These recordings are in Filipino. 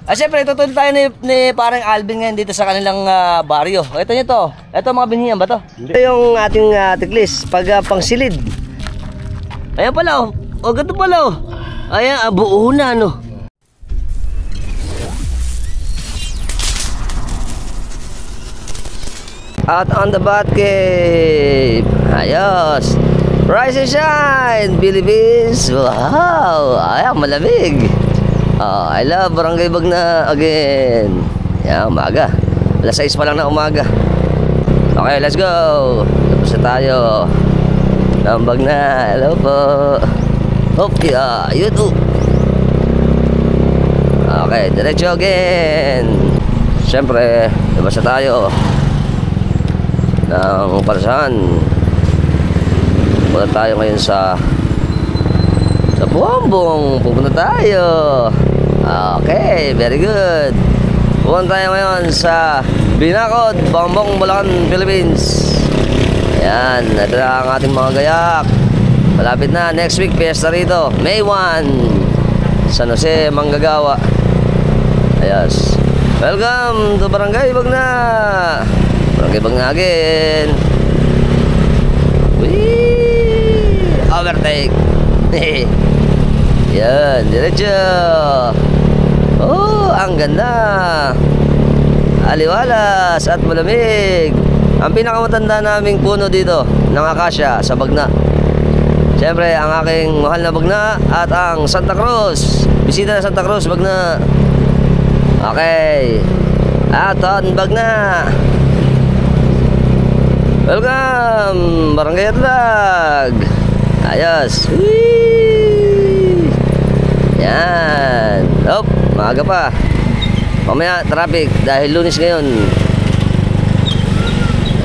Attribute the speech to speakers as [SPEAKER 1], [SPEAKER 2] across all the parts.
[SPEAKER 1] Siyempre, tutulong tayo ni parang Alvin ngayon dito sa kanilang baryo. Ito nyo to. Ito mga binhiyan ba to? Ito yung ating tiklis pag pangsilid. Ayan pala oh. O ganito pala oh. Ayan, buo na no. Out on the bat cave. Ayos. Rise and shine, Philippines. Wow. Ayan, malamig. I love Barangay Bagna again. Yan, umaga. Alas 6 pa lang na umaga. Okay, let's go. Tapos na tayo. Nambag na. Hello po. Hop, yeah, YouTube. Okay, diretso again. Siyempre, labas na tayo ng Parasan. Punta tayo ngayon sa Buambong. Pupunta tayo. Okay, very good. Pupunta tayo ngayon sa Binakod, Buambong, Bulacan, Philippines. Ayan, ito na ang ating mga gayak. Malapit na, next week, fiesta rito. May 1, San Jose, Manggagawa. Ayos. Welcome to Barangay Bagna. Barangay Bagna again. Whee! Overtake. Yan, diretso. Oh, ang ganda. Aliwalas at malamig. Ang pinakamatanda naming puno dito ng akasya sa Bagna. Siyempre, ang aking mahal na Bagna at ang Santa Cruz. Bisita na Santa Cruz, Bagna. Okay. Aton, Bagna. Welcome, Barangay Atlag. Ayos. Whee! Yan. Hop, maaga pa. Mamaya, traffic dahil Lunes ngayon.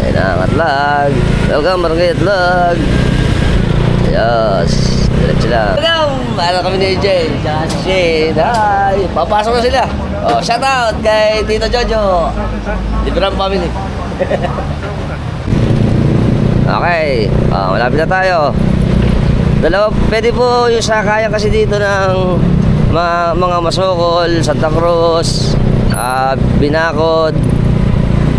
[SPEAKER 1] Ayan ang Atlag. Welcome, Barangay Atlag. Ayos. Diretso lang. Welcome! Ano kami ni AJ? Tsaka si Shane. Hi! Papasok na sila. Oh, shout out kay Tito Jojo. Different family. Okay. Malapit na tayo. Dalawa, pwede po yung sakayan kasi dito ng mga Masokol, Santa Cruz, Binakod,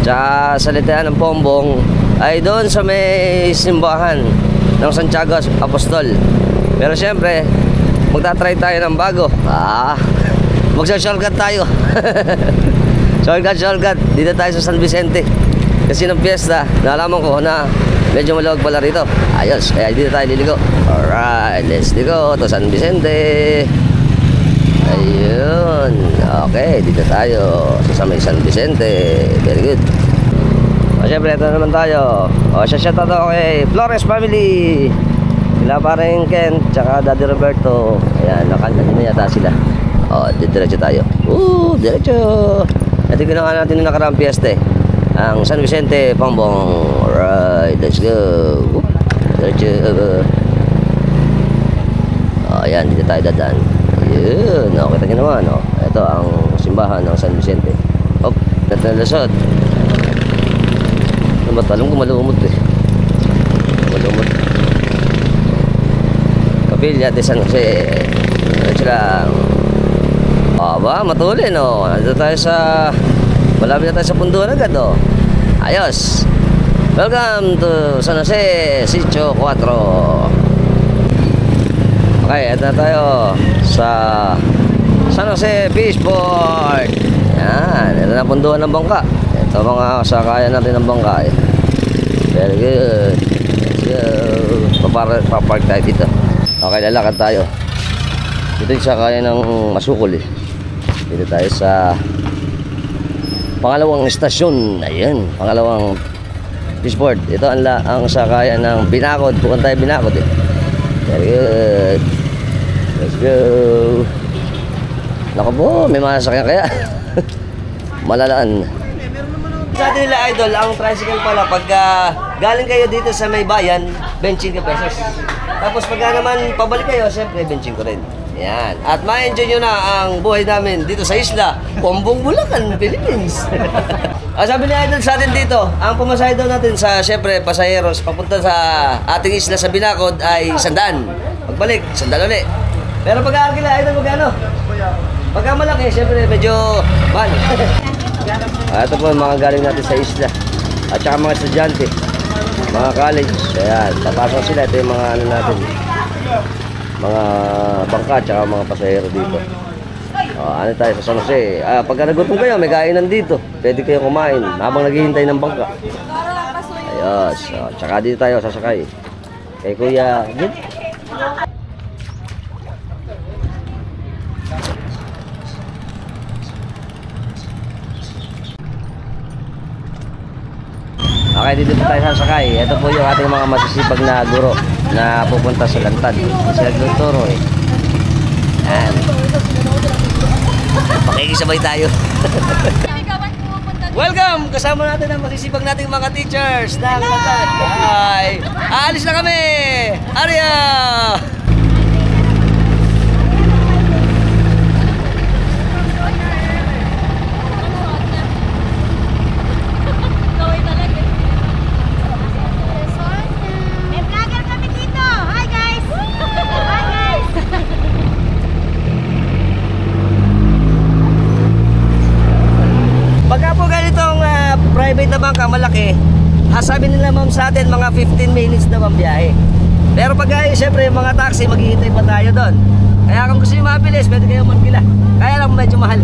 [SPEAKER 1] tsaka Salitaan ng Pombong ay doon sa may simbahan ng Santiago Apostol. Pero syempre, magta-try tayo ng bago. Magsa-shortcut tayo. Shortcut. Dito tayo sa San Vicente. Kasi ng piyesta, nalaman ko na medyo maluwag pala rito. Ayos, kaya dito tayo liligo. Alright, let's go to San Vicente. Ayun. Okay, dito tayo sa may San Vicente. Very good. Siyempre, ito naman tayo. Shout out ako kay Flores family. Sila parang Ken, tsaka Daddy Roberto. Ayan, nakanta din na yata sila. Diretso tayo. Diretso. Ito ginawa natin yung nakaraang piyesta ang San Vicente, Pombong. Alright, let's go. Diretso. Ayan, dito tayo dadaan. Ayun, kita nyo naman. Ito ang simbahan ng San Vicente. Hop, ito na lasot. Alam ko malumot malumot. Kapilya de San Jose. Diretso lang. Matulin Nandito tayo sa malapit na tayo sa punduan agad Ayos. Welcome to San Jose, Sitio 4. Okay, ito na tayo sa San Jose Fishport. Yan, ito na punduan ng bangka. Ito mga sakayan natin ng bangka Very good. Let's go. Papark tayo dito. Okay, lalakad tayo. Dito yung sakayan ng Masukol Dito tayo sa pangalawang estasyon. Ayan, pangalawang fishport. Ito ang sakayan ng Binakod. Pupunta tayo Binakod Very good. Let's go. Naku po, may masakyan kaya. Malalaan. Sa atin nila idol, ang tricycle pala pag galing kayo dito sa may bayan, 25 pesos. Tapos pag naman pabalik kayo, siyempre 25 rin. Yan. At ma-enjoy nyo na ang buhay namin dito sa isla, Pombong, Bulacan, Philippines. Sabi ni idol sa atin dito, ang pumasahe daw natin sa siyempre pasaheros papunta sa ating isla sa Binakod ay 100. Pagbalik, 100 ulit. Pero pag-aarkila idol, magkano? Pagka malaki, syempre medyo mahal. Ito po mga galing natin sa isla. At saka mga estudyante, mga college. Ayan, papasok sila. Ito yung mga ano natin, mga bangka at saka mga pasahero dito. Ano tayo sa San Jose. Pagka nagutom kayo, may kainan dito. Pwede kayo kumain habang naghihintay ng bangka. Ayos. Tsaka dito tayo sasakay. Kay Kuya Gid. Okay, dito po tayo sasakay. Ito po yung ating mga masisipag na guro na pupunta sa Lantad. Kasi nagtuturo eh. Ayan. Pakikisabay tayo. Welcome! Kasama natin ang masisipag nating mga teachers ng Lantad. Hi! Aalis na kami! Arya! Pagka po ganitong private na bangka malaki, sabi nila ma'am sa atin mga 15 minutes na ang biyahe. Pero pag siyempre yung mga taxi, maghihintay pa tayo doon. Kaya kung gusto nyo mabilis, pwede kayo magpila. Kaya lang medyo mahal.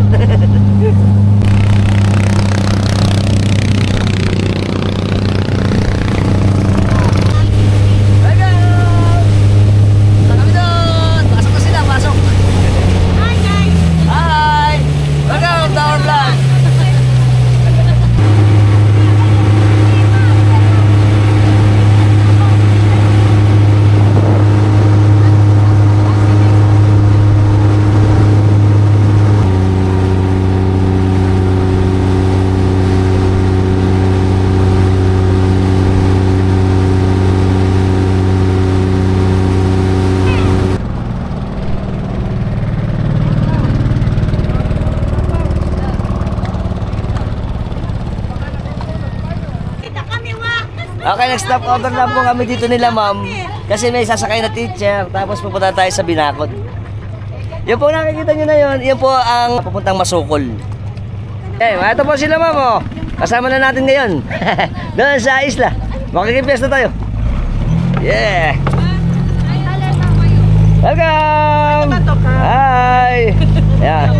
[SPEAKER 1] Okay, nag-stop over lang po kami dito nila ma'am. Kasi may sasakay na teacher. Tapos pupunta tayo sa Binakod. Yun po nakikita nyo na yun. Yun po ang pupuntang Masukol. Okay, ito po sila ma'am oh. Kasama na natin ngayon. Doon sa isla. Makikipiyesta tayo. Yeah. Welcome! Hi! Yeah.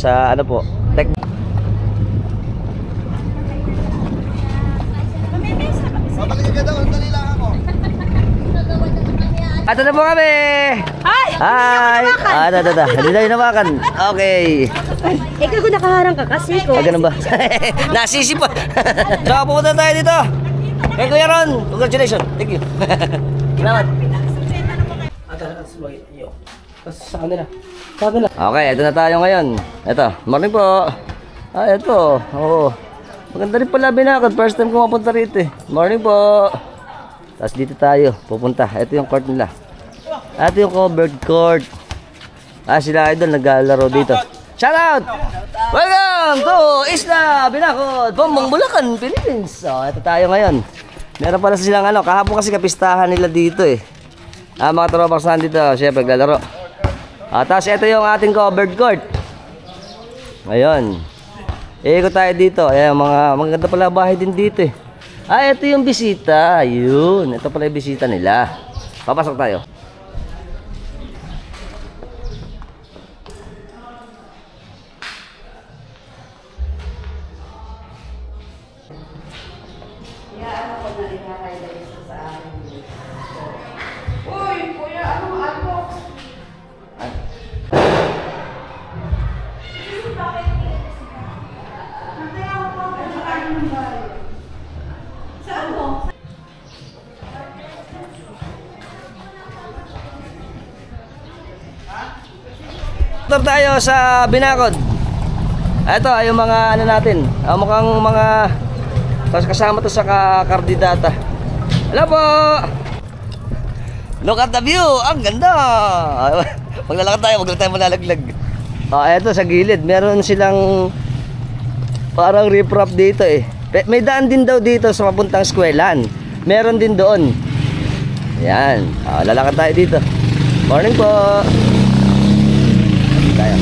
[SPEAKER 1] sa ano po, tech. Ato na po kami!
[SPEAKER 2] Ay!
[SPEAKER 1] Hi! Hindi tayo namakan. Okay.
[SPEAKER 2] Ikaw kung nakaharang ka kasi ko.
[SPEAKER 1] Ganun ba? Nasisi pa. So, pupunta tayo dito. Kay Kuya Ron, congratulations. Thank you. Salamat. Okay, ito na tayo ngayon. Ito, morning po. Ito. Oo. Maganda rin pala Binakod. First time ko mapunta rito eh. Morning po. Tapos dito tayo pupunta. Ito yung court nila. Ito yung covered court. Sila idol naglalaro dito. Shout out! Welcome to Isla Binakod, Bombong, Bulacan, Philippines. So, ito tayo ngayon. Meron pala silang ano, kahapon kasi kapistahan nila dito eh. Mga tropang saan dito, syempre naglalaro. Tapos ito yung ating covered court. Ngayon. Ikot tayo dito. Ayan, maganda pala bahay din dito eh. Ito yung bisita. Yun. Ito pala yung bisita nila. Papasok tayo.
[SPEAKER 2] Uy, kuya, anong unbox? Saan mo?
[SPEAKER 1] Ito tayo sa Binakod. Ito ay yung mga ano natin. Mukhang mga kasama to sa kardidata. Hello po. Look at the view. Ang ganda. Maglalakad tayo, wag lang tayo malalaglag. Ito sa gilid, meron silang parang riprap dito eh. May daan din daw dito sa papuntang eskwelahan. Meron din doon. Yan. Lalakad tayo dito. Morning po. Tayo.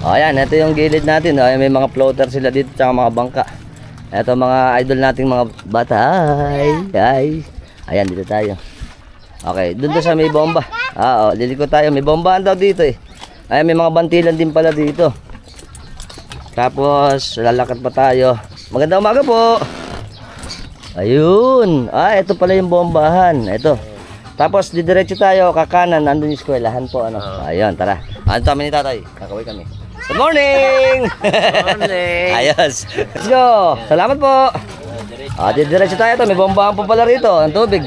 [SPEAKER 1] Ayan, ito yung gilid natin. May mga floater sila dito tsaka mga bangka. Ito mga idol nating mga bata. Hi. Ayan, dito tayo. Okay, doon sa may bomba. Liliko tayo. May bombahan daw dito eh. Ayan, may mga bantilan din pala dito. Tapos, lalakad pa tayo. Magandang umaga po. Ayun. Ito pala yung bombahan. Ito. Tapos, didiretso tayo. Kakanan, nandun yung eskwelahan po. Ayun, tara. Ano kami ni tatay? Kakaway kami. Good morning! Good morning! Ayos. Let's go! Salamat po! Didiretso tayo to. May bombahan po pala rito. Ang tubig.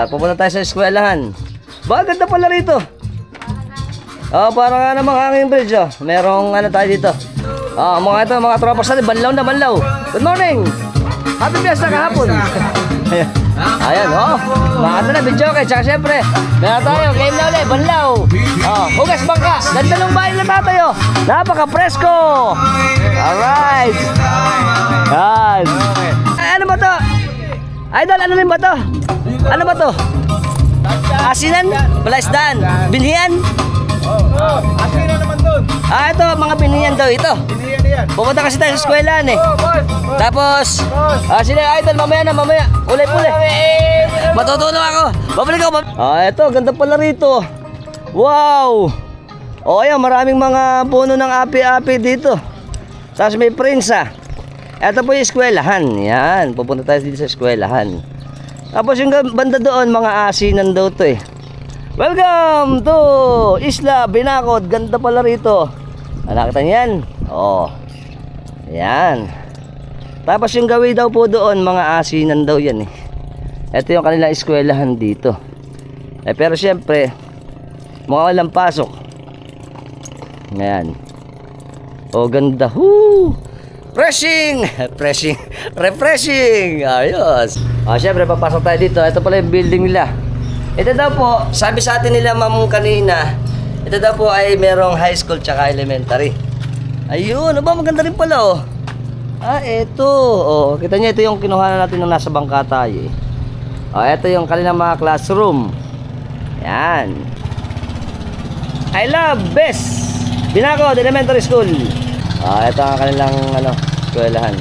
[SPEAKER 1] Pupunta tayo sa eskwelahan. Ganda pala rito. Parang nga namang hanging bridge. Merong ano tayo dito. Mga tropas natin. Banlaw na banlaw. Good morning! Happy Fiesta kahapon! Ayan, mga na, video kayo. Tsaka syempre, meron tayo, game na ulit, banlaw. Hugas bangka, ganda ng bahay na tatay. Napaka-presko. Alright. Yan. Ano ba to? Idol, ano rin ba to? Ano ba to? Asinan? Balaisdan? Binhiyan?
[SPEAKER 3] Asinan naman doon.
[SPEAKER 1] Ito, mga binhiyan daw ito. Pupunta kasi tayo sa eskwelahan eh. Tapos, sila idol, mamaya. Ulay-pulay. Matutunan ako. Babalik ako. Ito, ganda pala rito. Wow. Ayan, maraming mga puno ng api-api dito. Tapos may prinsa. Ito po yung eskwelahan. Yan, pupunta tayo dito sa eskwelahan. Tapos yung banda doon, mga asinan daw to eh. Welcome to Isla Binakod. Ganda pala rito. Nakita niyo yan? Yan. Tapos yung gawin daw po doon, mga asinan daw yan eh. Ito yung kanilang eskwelahan dito. Pero syempre, mga walang pasok. Ayan. Ganda. Refreshing. Ayos. Syempre, papasok tayo dito. Ito pala yung building nila. Ito daw po, sabi sa atin nila ma'am kanina, ito daw po ay merong high school tsaka elementary. Ayun, maganda rin pala ito. Kita niyo, ito yung kinuha natin nung nasa bangka tayo eh. Ito yung kanilang mga classroom. Yan. I love best Binakod Elementary School. Ito ang kanilang eskwelahan.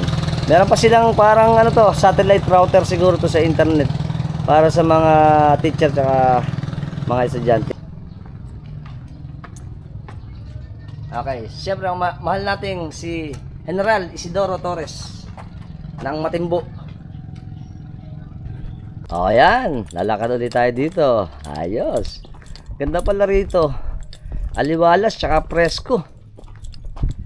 [SPEAKER 1] Meron pa silang parang satellite router siguro to sa internet. para sa mga teacher tsaka mga estudyante. Okay, siyempre ang mahal nating si General Isidoro Torres ng Matimbo. O yan, lalakad ulit tayo dito. Ayos. Ganda pala rito. Aliwalas tsaka presko.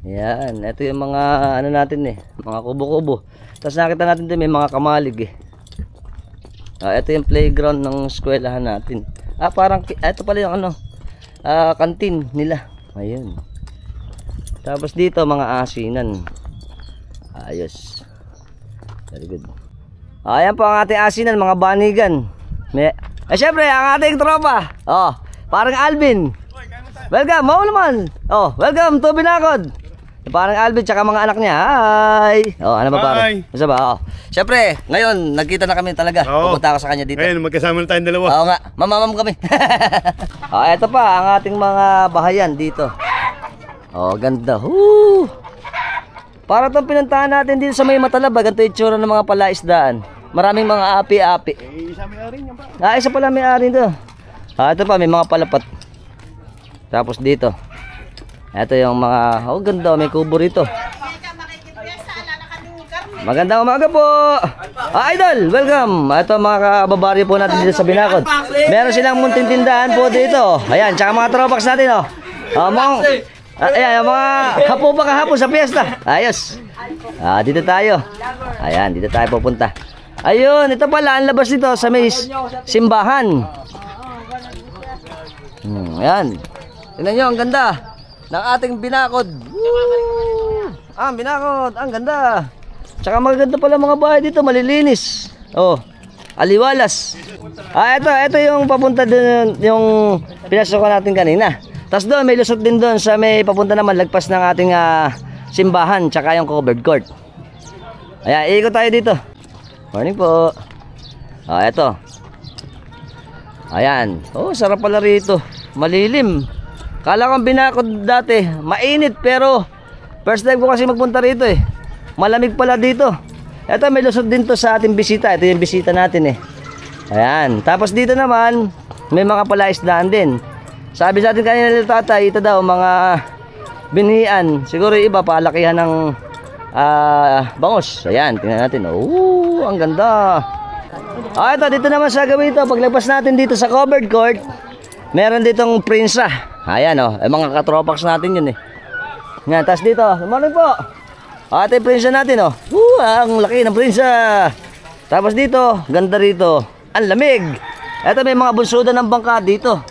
[SPEAKER 1] Yan, ito yung mga ano natin mga kubo-kubo. Tapos nakita natin din may mga kamalig ito yung playground ng eskwelahan natin. Parang ito pala yung canteen nila. Ayun. Tapos dito mga asinan. Ayos. Very good. Ayan po ang ating asinan, mga banigan. Syempre ang ating tropa. Parang Alvin. Welcome, mau naman. Welcome to Binakod. Parang Alvin tsaka mga anak niya. Hi. Ano ba parang? Basta ba? Syempre, ngayon nagkita na kami talaga. Pupunta ako sa kanya dito.
[SPEAKER 3] Ngayon magkasama na tayong dalawa.
[SPEAKER 1] Oo nga, mamamam kami. Ito pa ang ating mga bahayan dito. Ganda. Para itong pinuntahan natin dito sa may Matalaba, ganito yung tsura ng mga palaisdaan. Maraming mga api-api.
[SPEAKER 3] Isa may-ari niya pa.
[SPEAKER 1] Isa pala may-ari ito. Ito pa, may mga palapat. Tapos dito. Ito yung mga, ganda, may kubo rito. Magandang umaga po. Idol, welcome. Ito mga kababaryo po natin dito sa Binakod. Meron silang munting tindahan po dito. Ayan, tsaka mga tropax natin ayan, mga hapo pa kahapon sa piyesta. Ayos. Dito tayo. Ayan, dito tayo pupunta. Ayun, ito pala ang labas dito sa may simbahan. Ayan. Tingnan nyo, ang ganda ng ating Binakod. Binakod, ang ganda. Tsaka maganda pala mga bahay dito, malilinis. Aliwalas. Ito yung papunta dun, yung pinasukan natin kanina. Tapos doon, may lusot din doon sa may papunta naman, lagpas ng ating simbahan, tsaka yung covered court. Ayan, iikot tayo dito. Morning po. Ito. Ayan. Sarap pala rito. Malilim. Kala kong Binakod dati, mainit, pero first time ko kasi magpunta rito Malamig pala dito. Ito, may lusot din to sa ating bisita. Ito yung bisita natin Ayan. Tapos dito naman, may mga palaisdaan din. Sabi sa atin kanina nila tatay, ito daw mga binhian. Siguro yung iba palakihan ng bangos. Ayan, tingnan natin. Ang ganda. Ito, dito naman sa gawin ito. Paglagpas natin dito sa covered court, meron ditong prinsa. Ayan mga katropax natin yun Yan, tas dito, morning po. Ito yung prinsa natin ang laki ng prinsa. Tapos dito, ganda rito. Ang lamig. Ito may mga bunsudan ng bangka dito.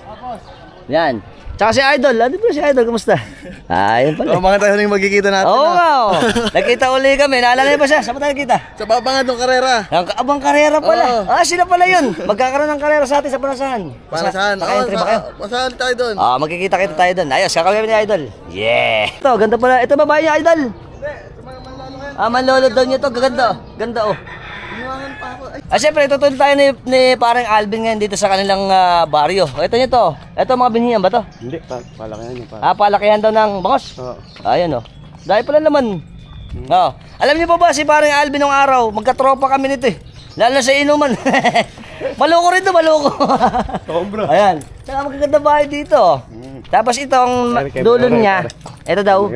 [SPEAKER 1] Yan. Tsaka si Idol. Ano ba si Idol? Kumusta? Ayun pala.
[SPEAKER 3] Mga tayo nang magkikita natin.
[SPEAKER 1] Oo nga. Nakita uli kami. Naalala niyo ba siya? Saan ba tayo nakita?
[SPEAKER 3] Sa babangad ng karera.
[SPEAKER 1] Abang karera pala. Sila pala yun. Magkakaroon ng karera sa atin sa Panasahan.
[SPEAKER 3] Panasahan.
[SPEAKER 1] Naka-entry ba kayo?
[SPEAKER 3] Masahan tayo doon.
[SPEAKER 1] Magkikita tayo doon. Ayos, kakawin ni Idol. Yeah. Ito, ganda pala. Ito babae niya, Idol. Manlolo daw niya to. Ganda. Ganda siyempre, tutulong tayo ni parang Alvin ngayon dito sa kanilang baryo. Ito nyo to. Ito mga binhiyan ba to?
[SPEAKER 3] Hindi, palakihan niya pa.
[SPEAKER 1] Palakihan daw ng bangos? Ayan Dahil pala naman. Alam niyo pa ba si parang Alvin nung araw, magkatropa kami nito Lalo na sa inuman. Maloko rin to, maloko.
[SPEAKER 3] Sobra.
[SPEAKER 1] Ayan. Saka magaganda bahay dito. Tapos itong dulo niya, ito daw.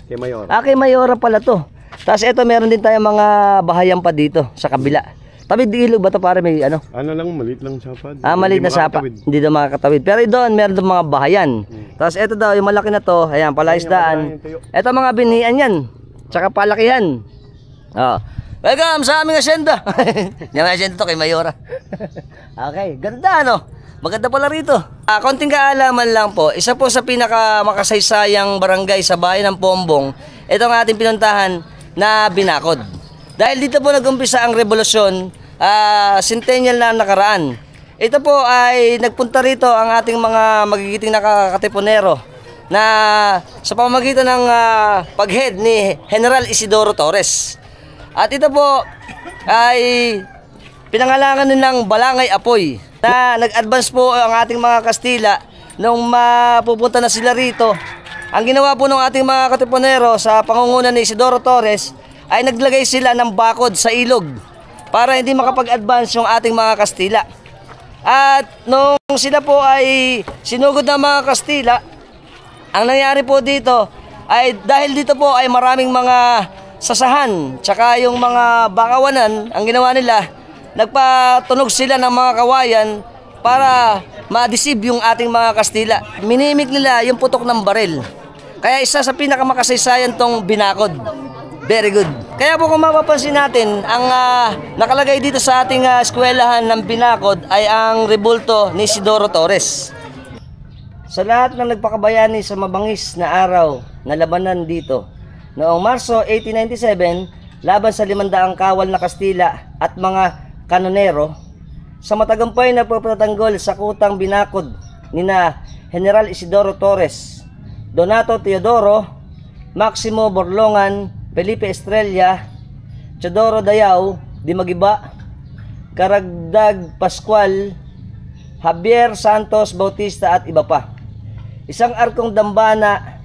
[SPEAKER 3] Kay Mayora.
[SPEAKER 1] Kay Mayora pala to. Tapos ito meron din tayong mga bahayan pa dito sa kabila. Tabi ilog ba ito para may ano?
[SPEAKER 3] Ano lang, maliit lang sapad.
[SPEAKER 1] Maliit na sapa. Hindi daw makakatawid. Pero doon meron doon mga bahayan. Tapos ito daw yung malaki na to, ayan, palaisdaan. Ito mga binhian yan. Tsaka palakihan. Welcome sa aming asyenda. Yung asyenda to kay Mayora. Okay, ganda Maganda pala rito. Konting kaalaman lang po, isa po sa pinaka makasaysayang barangay sa bayan ng Pombong, ito ang ating pinuntahan na Binakod. Dahil dito po nag-umpisa ang revolusyon, centennial na nakaraan. Ito po ay nagpunta rito ang ating mga magigiting nakakatipunero na sa pamamagitan ng paghead ni General Isidoro Torres. At ito po ay pinangalangan nilang Balangay Apoy na nag-advance po ang ating mga Kastila nung mapupunta na sila rito. Ang ginawa po ng ating mga katipunero sa pangunguna ni Isidoro Torres ay naglagay sila ng bakod sa ilog para hindi makapag-advance yung ating mga Kastila. At nung sila po ay sinugod ng mga Kastila, ang nangyari po dito ay dahil dito po ay maraming mga sasahan, tsaka yung mga bakawanan, ang ginawa nila, nagpatunog sila ng mga kawayan para ma-deceive yung ating mga Kastila. Minimik nila yung putok ng baril. Kaya isa sa pinakamakasaysayan tong Binakod. Very good. Kaya po kung mapapansin natin, ang nakalagay dito sa ating eskwelahan ng Binakod ay ang rebulto ni Isidoro Torres. Sa lahat ng nagpakabayani sa mabangis na araw na labanan dito, noong Marso 1897, laban sa 500 kawal na Kastila at mga kanonero, sa matagumpay na pagpatanggol sa kutang Binakod nina General Isidoro Torres, Donato Teodoro, Maximo Borlongan, Felipe Estrella, Teodoro Dayao, Di Magiba, Karagdag Pascual, Javier Santos Bautista at iba pa. Isang arkong dambana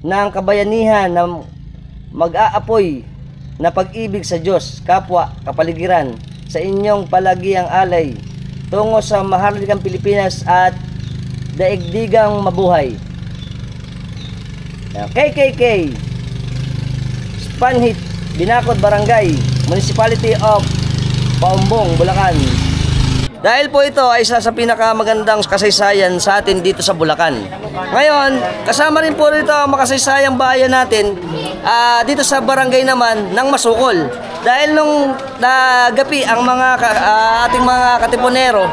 [SPEAKER 1] ng kabayanihan na mag-aapoy na pag-ibig sa Diyos, kapwa, kapaligiran, sa inyong palagiang alay tungo sa maharlikang Pilipinas at daigdigang mabuhay. KKK Spanhit, Binakod Barangay, Municipality of Paumbong, Bulacan. Dahil po ito ay isa sa pinakamagandang kasaysayan sa atin dito sa Bulacan. Ngayon, kasama rin po rito ang makasaysayang bayan natin dito sa barangay naman ng Masukol. Dahil nung nagapi ang mga ating mga katipunero,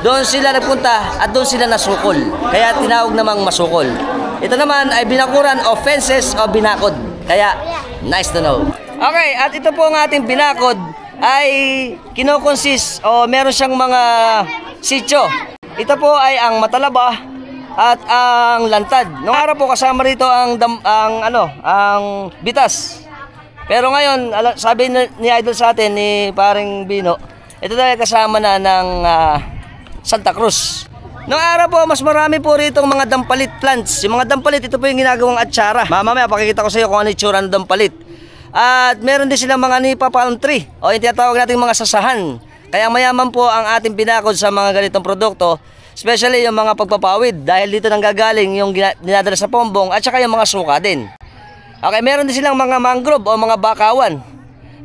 [SPEAKER 1] doon sila nagpunta at doon sila nasukol. Kaya tinawag namang Masukol. Ito naman ay binakuran offenses o Binakod. Kaya, nice to know. Okay, at ito po ang ating Binakod ay kinokonsist o meron siyang mga sityo. Ito po ay ang Matalaba at ang Lantad. Noong araw po kasama rito ang Bitas. Pero ngayon, sabi ni Idol sa atin, ni Paring Bino, ito dahil kasama na ng Santa Cruz. Noong araw po, mas marami po rito ang mga dampalit plants. Yung mga dampalit, ito po yung ginagawang atsara. Mamaya, pakikita ko sa iyo kung ano yung tsura ng dampalit. At meron din silang mga nipa palm tree o yung tinatawag natin mga sasahan. Kaya mayaman po ang ating Binakod sa mga ganitong produkto, especially yung mga pagpapawid dahil dito nang gagaling yung dinadala sa Pombong at saka yung mga suka din. Okay, meron din silang mga mangrove o mga bakawan.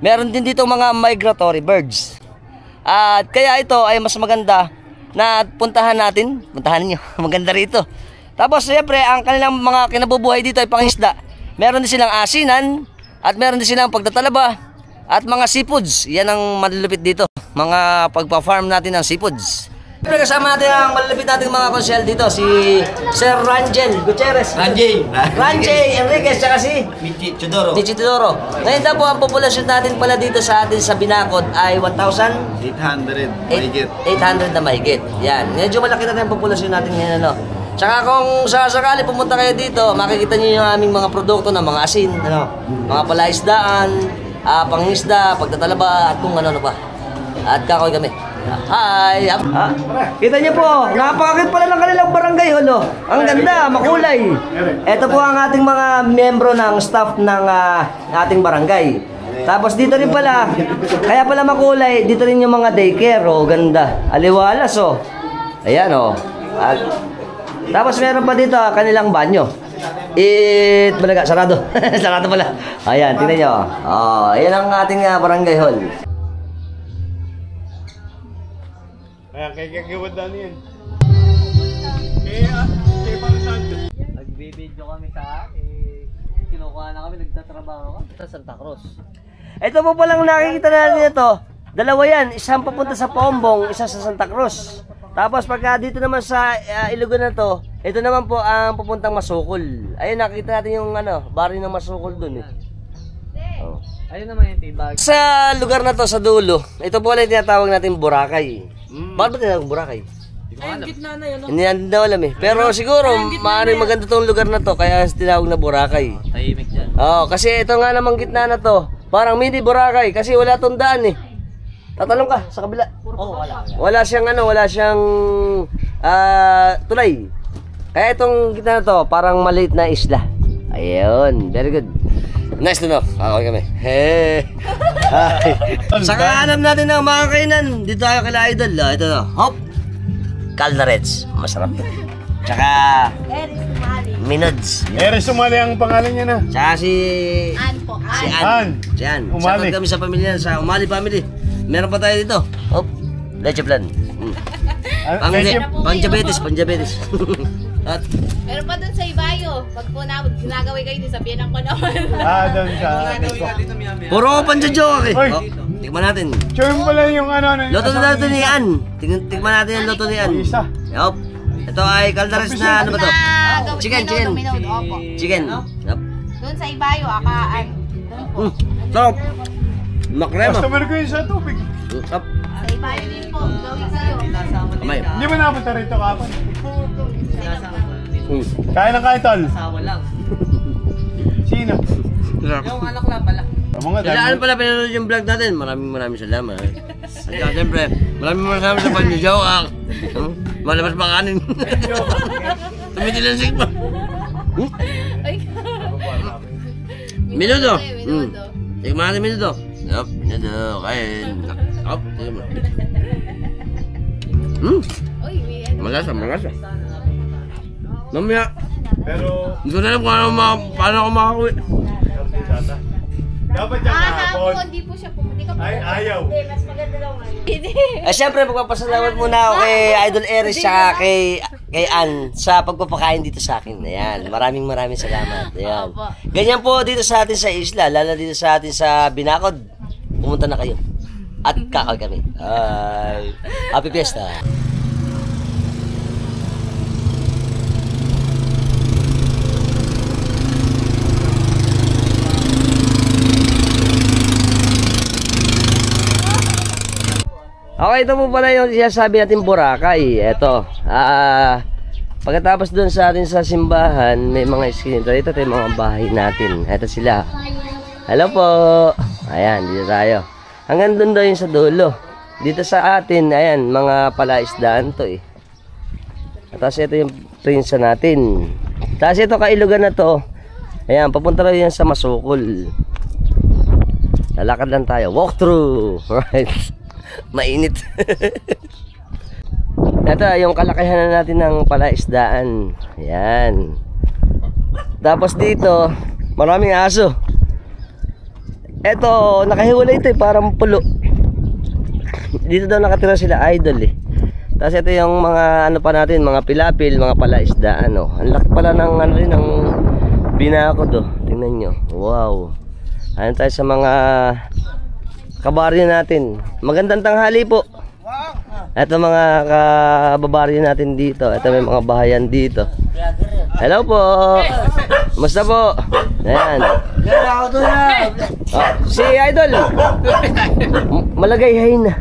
[SPEAKER 1] Meron din dito mga migratory birds. At kaya ito ay mas maganda na puntahan niyo. Maganda rito. Tapos siyempre ang kanilang mga kinabubuhay dito ay pangisda. Meron din silang asinan at meron din silang pagtatalaba at mga seafoods. Yan ang malulupit dito. Mga pagpa-farm natin ng seafoods. Siyempre kasama natin ang malulupit nating mga konsyel dito. Si Sir Rangel Gutierrez. Ranjay Enriquez. Tsaka si Michi Teodoro. Ngayon daw po ang populasyon natin pala dito sa atin sa Binakod ay 1,800 na mahigit. Yan. Medyo malaki na yung populasyon natin ngayon. Tsaka kung sakali pumunta kayo dito, makikita niyo yung aming mga produkto ng mga asin, mga palaisdaan, pangisda, pagtatalaba, at kung ano pa. At kakoy kami. Hi! Kita niyo po, napakakit pala ng kanilang barangay hall. Ang ganda, makulay. Ito po ang ating mga miyembro ng staff ng ating barangay. Tapos dito rin pala, kaya pala makulay, dito rin yung mga daycare. Ganda. Aliwalas Ayan At tapos meron pa dito kanilang banyo. Balaga, sarado. Sarado pala. Ayan, tingnan nyo. Ayan ang ating barangay hall.
[SPEAKER 3] Ayan, kay Gagawad na yan.
[SPEAKER 1] Nagbibideo kami kinukuha na kami, nagtatrabaho kami sa Santa Cruz. Ito po palang nakikita natin ito. Dalawa yan, isang papunta sa Pombong, isa sa Santa Cruz. Tapos pagka dito naman sa Ilogan na to, ito naman po ang pupuntang Masukol. Ayun, nakikita natin yung bari ng Masukol dun Ayun naman yung tibag. Sa lugar na to, sa dulo, ito po lang tinatawag natin Boracay. Bakit ba tinatawag Boracay?
[SPEAKER 2] Ay, gitna na yun.
[SPEAKER 1] Hindi natin daw alam Pero siguro, maaaring maganda tong lugar na to, kaya tinawag na Boracay.
[SPEAKER 4] Tahimik dyan.
[SPEAKER 1] Kasi ito nga namang gitna na to, parang mini Boracay, kasi wala tong daan Tatalong ka sa kabila.
[SPEAKER 4] Wala.
[SPEAKER 1] Wala siyang tulay. Kaya itong gitna na to, parang maliit na isla. Ayun, very good. Nice to know. Okay kami. Hey. Ay. Sa kahanap natin ng mga kainan, dito tayo kila Idol. Ito na. Hop. Calderets. Masarap to. Tsaka Minods.
[SPEAKER 3] Eres Umali ang pangalan niya na.
[SPEAKER 1] Tsaka si
[SPEAKER 3] An.
[SPEAKER 1] Si An.
[SPEAKER 3] Umali.
[SPEAKER 1] Shoutout kami sa pamilya, sa Umali family. Meron pa tayo dito. Hop. Leche plan. Panjabetes. At
[SPEAKER 4] Meron pa dun sa Ibayo. Pag po ginagawin kayo, sabihin ko naman.
[SPEAKER 3] Doon sa...
[SPEAKER 1] puro panjajoke eh.
[SPEAKER 3] Oy.
[SPEAKER 1] Oh, tikman natin.
[SPEAKER 3] Chum pala yung ano...
[SPEAKER 1] Loto na natin ni An. Tikman natin yung loto ni An.
[SPEAKER 3] Isa.
[SPEAKER 1] Yup. Ito ay calderes na ano ba to? Chicken.
[SPEAKER 4] Opo.
[SPEAKER 1] Chicken. Yup.
[SPEAKER 4] Doon sa Ibayo, akaan. Doon po.
[SPEAKER 1] Sarap. Makrema.
[SPEAKER 3] Customer ko yun sa tubig.
[SPEAKER 1] Yup.
[SPEAKER 4] Sa Ibayo din po. Gawin sa'yo.
[SPEAKER 1] Kamay.
[SPEAKER 3] Hindi mo napunta rito kapon. Kaya ng kain, tol.
[SPEAKER 2] Asawa lang.
[SPEAKER 3] Sino?
[SPEAKER 2] Yung anak lang pala.
[SPEAKER 3] Amo nga,
[SPEAKER 1] Kailangan pala pinanood yung vlog natin. Maraming salamat. At siyempre, maraming salamat sa panjajoke. Malabas pa kanin. Tumitilansik pa.
[SPEAKER 4] Ay,
[SPEAKER 1] Minuto.
[SPEAKER 4] Minuto.
[SPEAKER 1] Tikman natin minuto. Yup. Minuto. Kain. Yup. Tignan mo.
[SPEAKER 4] Uy, may ano.
[SPEAKER 1] Malasa. Mamaya.
[SPEAKER 3] Pero...
[SPEAKER 1] Hindi ko na alam kung paano ako makakauwi.
[SPEAKER 3] Dapat yung kahapon.
[SPEAKER 4] Hindi po siya pumunta. Hindi ka po.
[SPEAKER 3] Ay, ayaw.
[SPEAKER 4] Mas maganda daw ngayon. Hindi.
[SPEAKER 1] Siyempre, magpapasalamat muna ako kay Idol Eris at kay Ann sa pagpapakain dito sa akin. Ayan, maraming salamat. Ayan. Ganyan po dito sa atin sa isla, lalo dito sa atin sa Binacod. Pumunta na kayo. At kakal kami. Ay, happy fiesta. Okay, ito po pala yung sinasabi natin Boracay. Ito. Pagkatapos dun sa atin sa simbahan, may mga skin. Ito yung mga bahay natin. Ito sila. Hello po. Ayan, dito tayo. Hanggang dun daw yung sa dulo. Dito sa atin, ayan, mga palaisdaan to eh. Tapos ito yung prinsa natin. Tapos ito kailugan na to. Ayan, papunta rin yan sa Masukol. Lalakad lang tayo. Walk through. Right. Mainit. Ito yung kalakihan na natin ng palaisdaan. Ayan. Tapos dito, maraming aso. Ito, nakahiwalay ito eh, parang pulo. Dito daw nakatira sila Idol eh. Tapos ito yung mga ano pa natin, mga pilapil, mga palaisdaan oh. Ang laki pala ng ano rin ng Binacod oh. Tingnan nyo. Wow. Ayan tayo sa mga kabaryo natin. Magandang tanghali po. Ito mga kababaryo natin dito. Ito may mga bahayan dito. Hello po. Musta po? Ayan. Si Idol. Malagayhay na.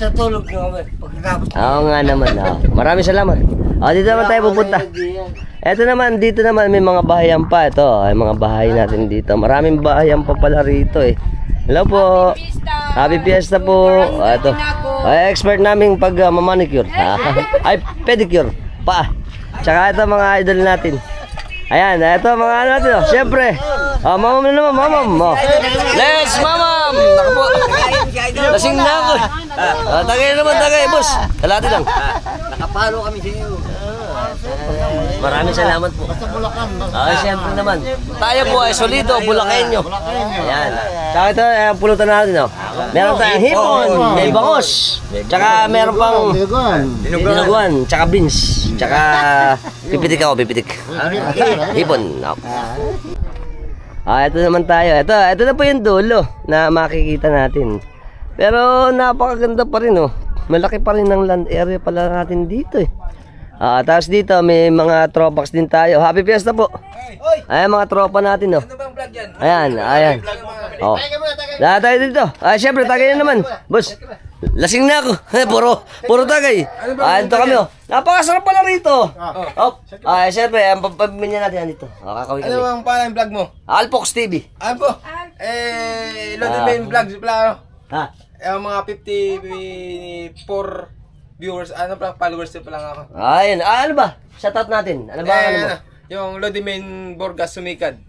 [SPEAKER 2] Tutulog na kami. Pagkatapos.
[SPEAKER 1] Oo nga naman. Maraming salamat. Dito naman tayo pupunta. Ito naman, dito naman may mga bahayan pa. Ito, ay mga bahay natin dito. Maraming bahayan pa pala rito eh. Hello po. Happy Fiesta po. Ito. Ay, expert naming pag manicure. Ay, pedicure. Pa. Tsaka ito mga idol natin. Ayan, ito mga ano natin. Siyempre. Mamam na naman, mamam. Let's mamam. Naku po. Lasing na ako. Tagay naman, tagay, boss. Kalati lang.
[SPEAKER 2] Nakapalo kami sa iyo.
[SPEAKER 1] Maraming salamat po. Siyempre naman. Tayo po ay solido, Bulakenyo. Ayan. Tsaka ito, pulutan natin. Meron tayong hipon, may bangos. Tsaka meron pang dinuguan, tsaka beans. Tsaka pipitik ako, pipitik. Hipon. Ito naman tayo. Ito na po yung dulo na makikita natin. Pero napakaganda pa rin oh. Malaki pa rin ang land area pala natin dito eh. Tapos dito may mga tropax din tayo. Happy Fiesta po. Ayan mga tropa natin oh. Ayan. Oh. Lahat tayo dito. Siyempre tagay na naman. Boss. Lasing na ako. Puro tagay. Ito kami oh. Napakasarap pala rito. Siyempre ang pamilya natin dito. Kakawin kami.
[SPEAKER 5] Ano ang pangalan vlog mo?
[SPEAKER 1] Alpox TV.
[SPEAKER 5] Ano po? Loaded main vlogs pala ano? Yung mga 54 viewers, ano pala, followers pa lang ako.
[SPEAKER 1] Ayun, ano ba? Shoutout natin. Ano ba ano mo?
[SPEAKER 5] Yung Lodi Main Borgas Sumikad.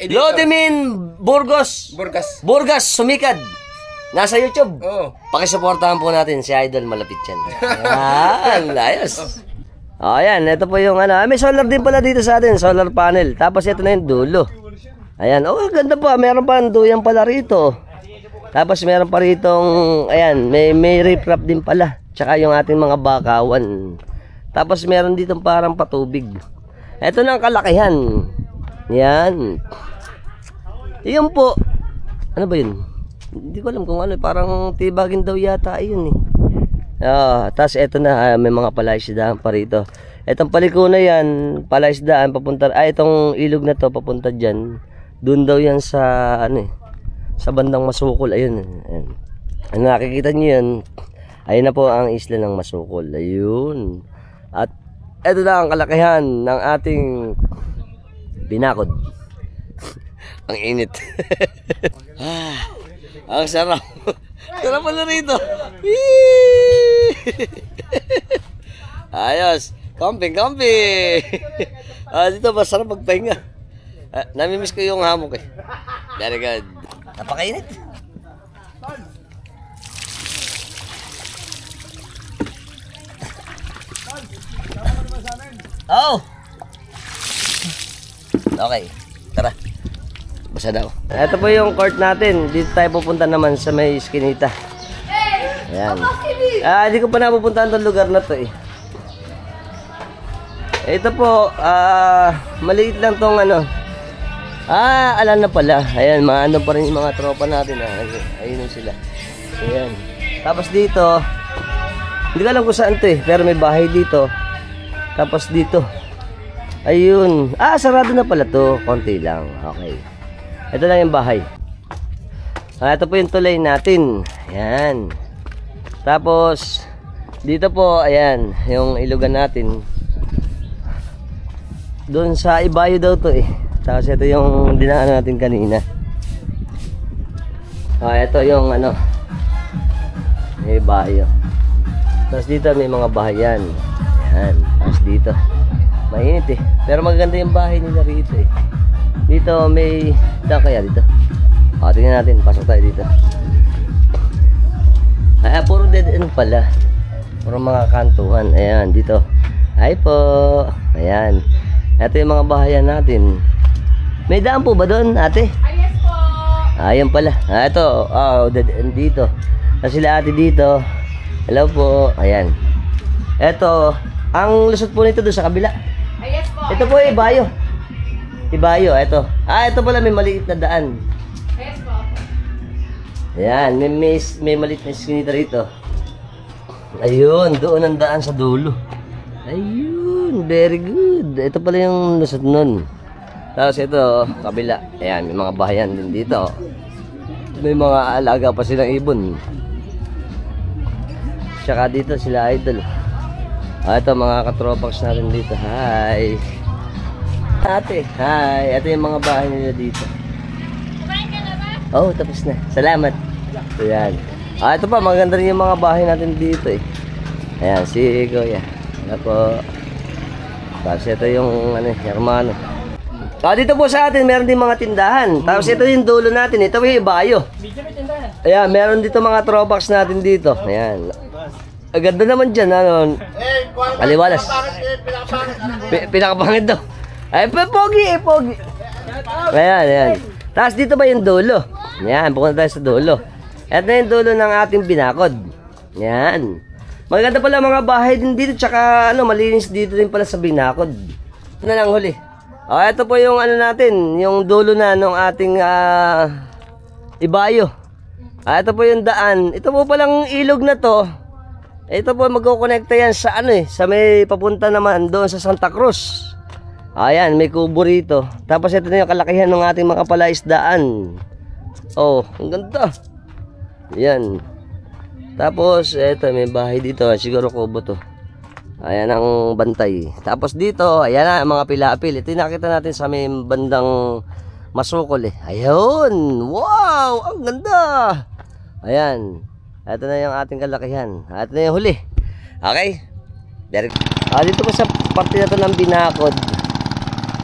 [SPEAKER 1] Lodemin Burgos. Burgas Sumikad. Nasa YouTube.
[SPEAKER 5] Oo.
[SPEAKER 1] Pakisuportahan po natin si Idol, malapit yan. Ayan, ayos. O, ayan, ito po yung ano. May solar din pala dito sa atin, solar panel. Tapos ito na yung dulo. Ayan, oh, ganda pa. Meron pa ang duyan pala rito. Tapos meron pa ritong, ayan, may riprap din pala. Tsaka yung ating mga bakawan. Tapos meron dito parang patubig. Ito na ang kalakihan. Yan. Iyon po. Ano ba yun? Hindi ko alam kung ano. Parang tibagin daw yata. Ayun eh. Tapos eto na. May mga palaisdaan pa rito. Etong paliko na yan. Palaisdaan papunta. Itong ilog na to papunta dyan. Doon daw yan sa ano eh. Sa bandang Masukol. Ayun. Ayun. Ano nakikita nyo yun? Ayun na po ang isla ng Masukol. Ayun. At eto na ang kalakihan ng ating Binakod. Ang init. Ang sarap. Sarap pala rito. Ayos. Camping. Dito masarap magpahinga. Namimiss ko yung hammock eh. Very good. Napakainit. Oh! Okay, tara. Basa daw. Ito po yung court natin. Dito tayo pupunta naman sa may Eskinita. Ayan. Hindi ko pa napupuntahan itong lugar na to eh. Ito po, maliit lang tong ano. Alam na pala. Ayan, maano pa rin yung mga tropa natin. Ayun sila. Ayan. Tapos dito, hindi ko alam kung saan to eh. Pero may bahay dito. Tapos dito. Ayun. Sarado na pala to. Konti lang. Okay. Ito lang yung bahay. Ito po yung tulay natin. Ayan. Tapos, dito po, ayan, yung ilugan natin. Doon sa Ibayo daw to eh. Tapos ito yung dinaan natin kanina. Ito yung ano, Ibayo. Tapos dito may mga bahayan. Ayan. Tapos dito. Mainit eh. Pero maganda yung bahay nila rito eh. Dito may... Dito kaya dito. Tingnan natin. Pasok tayo dito. Puro dead end pala. Puro mga kantuhan. Ayan. Dito. Ay po. Ayan. Ito yung mga bahayan natin. May daan po ba doon, ate?
[SPEAKER 4] Yes po.
[SPEAKER 1] Ayan pala. Ito. Dead end dito. Tapos sila ate dito. Hello po. Ayan. Ito. Ang lusot po nito doon sa kabila.
[SPEAKER 4] Yes po.
[SPEAKER 1] Ito po Ibayo. Ibayo, ito. Ito pala may maliit na daan.
[SPEAKER 4] Yes po.
[SPEAKER 1] Ayan, may maliit na Eskinita rito. Ayun, doon ang daan sa dulo. Ayun, very good. Ito pala yung lusot nun. Tapos ito, kabila. Ayan, may mga bahayan din dito. May mga alaga pa silang ibon. Tsaka dito sila Idol. Ito mga katropax natin dito. Hi. Ate. Hi. Ito yung mga bahay nila dito.
[SPEAKER 4] Kumain ka na ba?
[SPEAKER 1] Oh, tapos na. Salamat. Ayan. Ito pa. Maganda rin yung mga bahay natin dito eh. Ayan. Si Kuya. Ano po. Tapos ito yung ano, hermano. Dito po sa atin meron din mga tindahan. Tapos ito yung dulo natin. Ito yung Ibayo. Ayan. Meron dito mga tropax natin dito. Ayan. Ganda naman dyan, ano, aliwalas. Pinakapangit daw. Ay, pogi. Ayan. Tapos dito ba yung dulo? Ayan, pupunta tayo sa dulo. Ito na yung dulo ng ating Binakod. Ayan. Maganda pala mga bahay din dito, tsaka, malinis dito din pala sa Binakod. Ito na lang huli. Ito po yung ano natin, yung dulo na ng ating Ibayo. Ito po yung daan. Ito po palang ilog na to. Ito po magkukonekta yan sa sa may papunta naman doon sa Santa Cruz. Ayan, may kubo rito. Tapos ito na yung kalakihan ng ating mga palaisdaan. Oh, ang ganda. Ayan. Tapos ito may bahay dito, siguro kubo to. Ayan ang bantay. Tapos dito, ayan na mga pilapil. Ito yung nakita natin sa may bandang Masukol eh. Ayun. Wow, ang ganda. Ayan. Ito na yung ating kalakihan. Ito na yung huli. Okay? Dito po sa parte na to ng Binakod.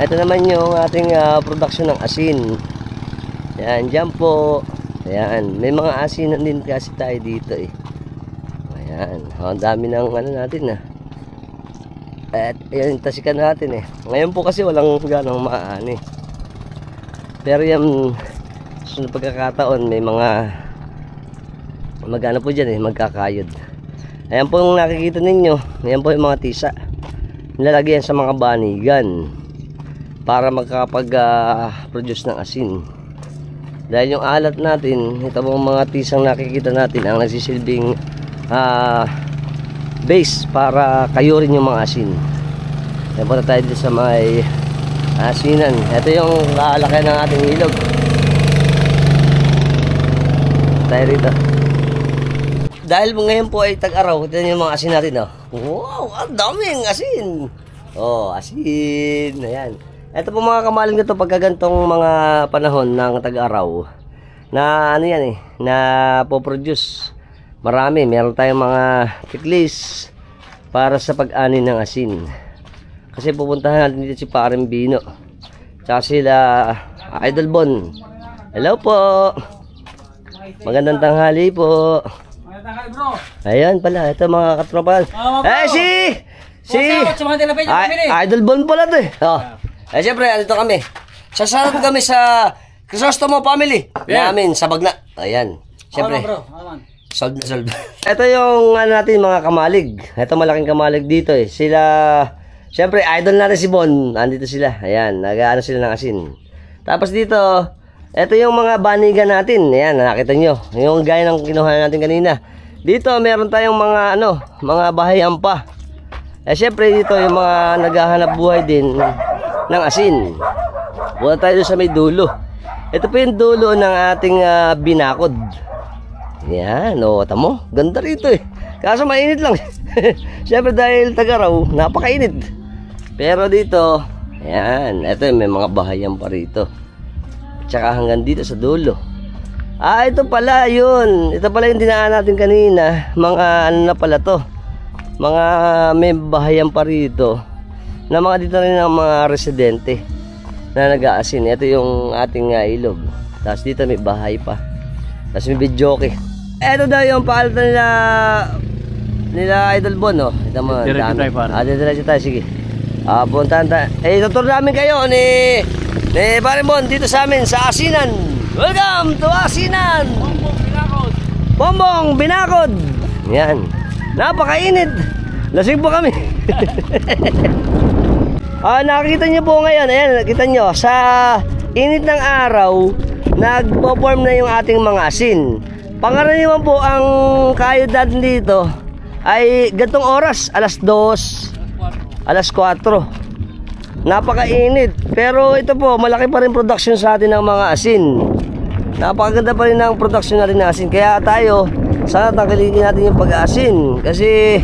[SPEAKER 1] Ito naman yung ating production ng asin. Ayan, dyan po. Ayan, may mga asinan din kasi tayo dito eh. Ayan, ang dami ng ano natin At ayan, tasikan natin eh. Ngayon po kasi walang ganong maani. Pero yan, sunod pagkakataon, may mga magana po dyan eh, magkakayod. Ayan po yung nakikita ninyo. Ayan po yung mga tisa. Nilalagay yan sa mga banigan para magkapag-produce ng asin. Dahil yung alat natin, ito pong mga tisang nakikita natin ang nagsisilbing base para kayurin yung mga asin. Ayan po na tayo dito sa may asinan. Ito yung lalaki ng ating ilog. Tayo rito. Dahil ngayon po ay tag-araw, ito yung mga asin natin. Wow, ang daming asin. Asin. Ayan. Ito po mga kamaling na ito pagkagantong mga panahon ng tag-araw na ano yan na po-produce. Marami, meron tayong mga tiklis para sa pag-ani ng asin. Kasi pupuntahan natin dito si Paring Bino. Tsaka sila Idol Bon. Hello po. Magandang tanghali po. Ayan pala, ito mga katropa. Si Idol Bon pala ito siyempre, andito kami. Sasarap kami sa Crisostomo family namin sa Bagna. Ayan, siyempre. Solve. Ito yung natin mga kamalig. Ito malaking kamalig dito eh. Sila, siyempre idol natin si Bon. Andito sila, ayan, nag-ano sila ng asin. Tapos dito, ito yung mga banigan natin. Ayan, nakita nyo. Yung gaya ng kinuha natin kanina. Dito, meron tayong mga mga bahayan pa. Siyempre dito, yung mga naghahanap buhay din ng asin. Punta tayo sa may dulo. Ito po yung dulo ng ating binakod. Yan, tamo. Ganda rito eh. Kaso mainit lang. Siyempre dahil tag-araw, napakainit. Pero dito, ayan, ito may mga bahayan pa rito. Tsaka hanggang dito sa dulo. Ito pala yun. Ito pala yung dinaan natin kanina. Mga ano na pala to. Mga may bahayan pa rito. Na mga dito rin ang mga residente na nag-aasin. Ito yung ating ilog. Tapos dito may bahay pa. Tapos may videoke. Ito daw yung paalatan nila Idol Bon. Ito mo.
[SPEAKER 3] Diretso tayo para.
[SPEAKER 1] Diretso tayo. Sige. Puntahan tayo. Tuturo namin kayo ni Paring Bon dito sa amin sa Asinan. Welcome to Asinan. Bombong Binakod. Yan. Napakainit. Lasing po kami. Nakikita nyo po ngayon. Ayan, nakita nyo. Sa init ng araw, nagpo-form na yung ating mga asin. Pangkaraniwan po ang kayod natin dito ay gantong oras. Alas 2, alas 4. Napakainit. Pero ito po, malaki pa rin production sa atin ng mga asin. Napakaganda pa rin ang production natin ng asin. Kaya tayo, sana tangkilikin natin yung pag-aasin. Kasi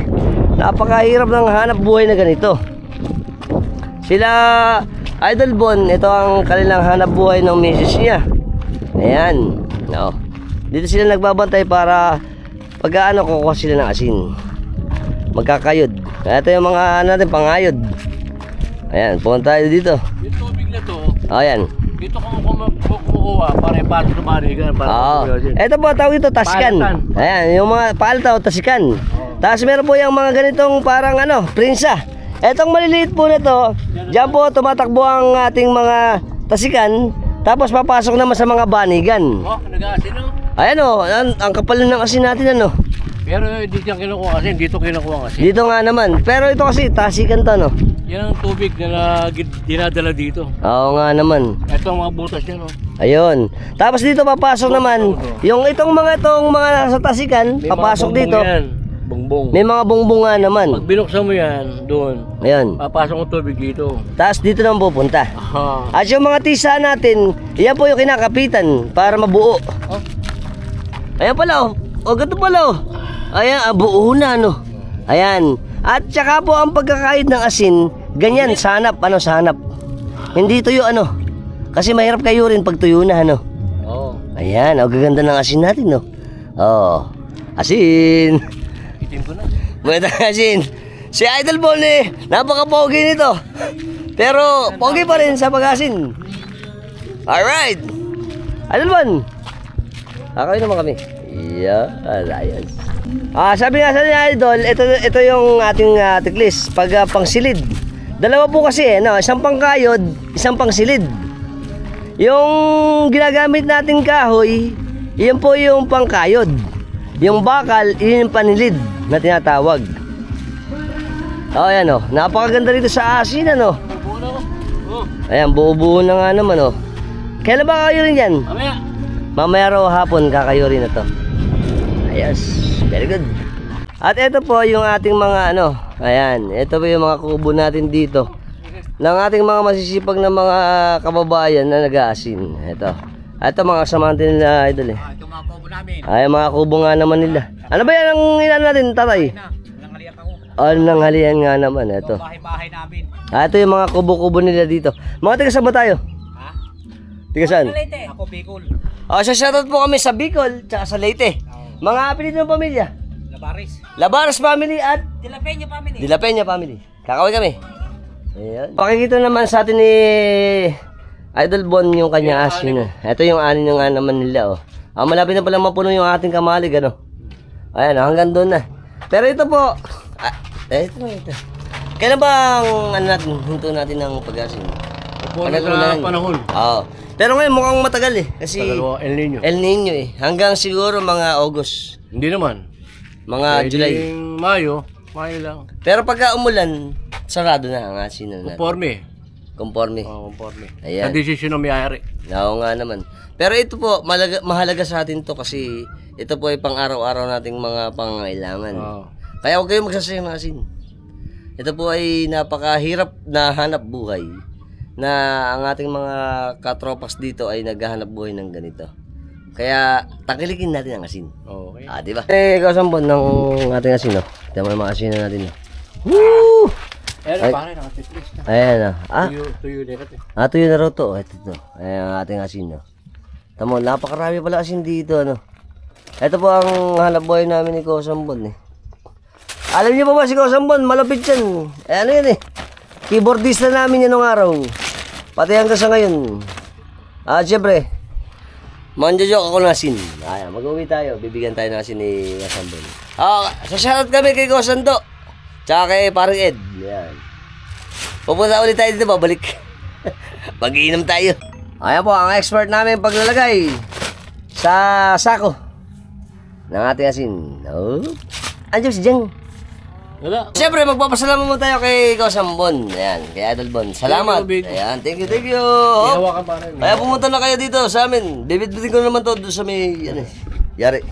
[SPEAKER 1] napakahirap ng hanap buhay na ganito. Sila Idol Bon, ito ang kanilang hanap buhay ng misis niya. Ayan. Dito sila nagbabantay para pag-aano kukuha sila ng asin. Magkakayod. Ito yung mga natin pangayod. Ayan, punta tayo dito.
[SPEAKER 2] Yung tubig na to,
[SPEAKER 1] Ayan.
[SPEAKER 2] dito kung kumukuha, para ipasok sa barigan.
[SPEAKER 1] Ito po, tawag ito, tasikan. Ayan, yung mga palta o tasikan. Tapos meron po yung mga ganitong parang prinsa. Etong maliliit po na to, dyan po tumatakbo ang ating mga tasikan. Tapos papasok naman sa mga banigan.
[SPEAKER 2] Nag-aasin
[SPEAKER 1] Ayan ang kapal ng asin natin
[SPEAKER 2] Pero dito yung kinukuha asin, dito kinukuha asin.
[SPEAKER 1] Dito nga naman. Pero ito kasi tasikan to
[SPEAKER 2] Yan ang tubig na dinadala dito.
[SPEAKER 1] Oo nga naman.
[SPEAKER 2] Ito ang mga butas niya
[SPEAKER 1] Ayun. Tapos dito papasok naman yung itong mga nasa tasikan, papasok dito.
[SPEAKER 2] Bongbong.
[SPEAKER 1] May mga bongbong nga naman.
[SPEAKER 2] Pag binuksan mo yan, doon,
[SPEAKER 1] Ayun.
[SPEAKER 2] papasok ang tubig dito.
[SPEAKER 1] Tapos dito naman pupunta. At yung mga tisa natin, yan po yung kinakapitan para mabuo. Ayan pala ganito pala Ayan, buo na Ayan. At saka po ang pagkakayod ng asin, ganyan, sanap, sanap. Hindi tuyo Kasi mahirap kayo rin pag tuyo na Ayan, gaganda ng asin natin asin.
[SPEAKER 2] Itim ko na.
[SPEAKER 1] Buwet ang asin. Si Idol Bon napaka-pogi nito. Pero, pogi pa rin sa pag-asin. Alright! Idol Bon! Kakain naman kami. Yeah, ayos. Sabi nga sa niya, Idol, ito yung ating tiklis. Pag pangsilid. Dalawa po kasi, isang pangkayod, isang pangsilid. Yung ginagamit nating kahoy, iyan po yung pangkayod. Yung bakal, yun yung panilid na tinatawag. Ayan napakaganda rito sa asin, Ayan, buo-buo na nga naman, Kailan ba kayo rin yan?
[SPEAKER 2] Mamaya.
[SPEAKER 1] Mamaya raw hapon kakayuri na to. Ayos, very good. At ito po yung ating mga ayan, ito po yung mga kubo natin dito ng ating mga masisipag na mga kababayan na nag-aasin. Ito mga kasamahan din nila, Idol eh.
[SPEAKER 5] Ito mga kubo namin.
[SPEAKER 1] Ay, mga kubo nga naman nila. Ano ba yan ang ilan natin, tatay?
[SPEAKER 5] Nanghalian ako.
[SPEAKER 1] Nanghalian nga naman, ito.
[SPEAKER 5] Bahay-bahay namin.
[SPEAKER 1] Ito yung mga kubo-kubo nila dito. Mga taga saan ba tayo?
[SPEAKER 5] Ha?
[SPEAKER 1] Taga saan?
[SPEAKER 5] Ako Bicol.
[SPEAKER 1] Shoutout po kami sa Bicol, tsaka sa Leyte. Mga apelido ng pamilya.
[SPEAKER 5] Labaris.
[SPEAKER 1] Labaras family at
[SPEAKER 5] Tilapeña family.
[SPEAKER 1] De La Peña family. Kakaway kami. Ayan. Pakikita naman sa atin ni Idol Bon yung kanya asin. Ito yung anin nga naman nila, malapit na pala mapuno yung ating kamalig, Ayan, hanggang doon na. Pero ito po, ito. Kailan bang hinto natin ng pag-asin?
[SPEAKER 2] Sa panahon.
[SPEAKER 1] Oo. Pero ngayon mukhang matagal kasi
[SPEAKER 2] El Nino.
[SPEAKER 1] El Nino hanggang siguro mga August.
[SPEAKER 2] Hindi naman.
[SPEAKER 1] Mga July.
[SPEAKER 2] Mayo lang.
[SPEAKER 1] Pero pagka umulan, sarado na ang asinan natin. Conforme.
[SPEAKER 2] Conforme.
[SPEAKER 1] Ayan.
[SPEAKER 2] Sa desisyon ng may-ari.
[SPEAKER 1] Oo nga naman. Pero ito po, mahalaga sa atin to kasi ito po ay pang-araw-araw nating mga pangangailangan. Kaya huwag kayong magsasayang ng asin. Ito po ay napakahirap na hanap buhay na ang ating mga katropas dito ay naghahanap buhay ng ganito. Kaya takilikin natin ang asin.
[SPEAKER 2] Okay.
[SPEAKER 1] Diba? Kasambon ng ating asin, Ito mo yung mga asinan natin, Woo!
[SPEAKER 2] Ayan, pare, nakatislis na.
[SPEAKER 1] Ayan,
[SPEAKER 2] Tuyo na ito.
[SPEAKER 1] Tuyo na raw to. Ito. Ayan ang ating asin, Tamo, napakarami pala asin dito, Ito po ang hanap buhay namin ni Kosambon, Alam niyo pa ba si Kosambon? Malapit yan. Ano yan, keyboardista namin yan nung araw. Pati hanggang sa ngayon. Siyempre, manjajok ako ng asin. Ayan, mag-uwi tayo. Bibigyan tayo ng asin ni Kosambon. Shoutout kami kay Kosando. Tsaka kay parang Ed. Ayan. Pupunta ulit tayo dito, babalik. Mag-iinom tayo. Ayan po, ang expert namin paglalagay sa sako ng ating asin. Andiyan si Jeng.
[SPEAKER 2] Wala.
[SPEAKER 1] Siyempre, magpapasalamat mo tayo kay Kosambon. Ayan, kay Idol Bon. Salamat. Ayan, thank you.
[SPEAKER 2] Hawakan pa rin.
[SPEAKER 1] Kaya pumunta na kayo dito sa amin. Bibit-bitin ko naman to doon sa may, yari.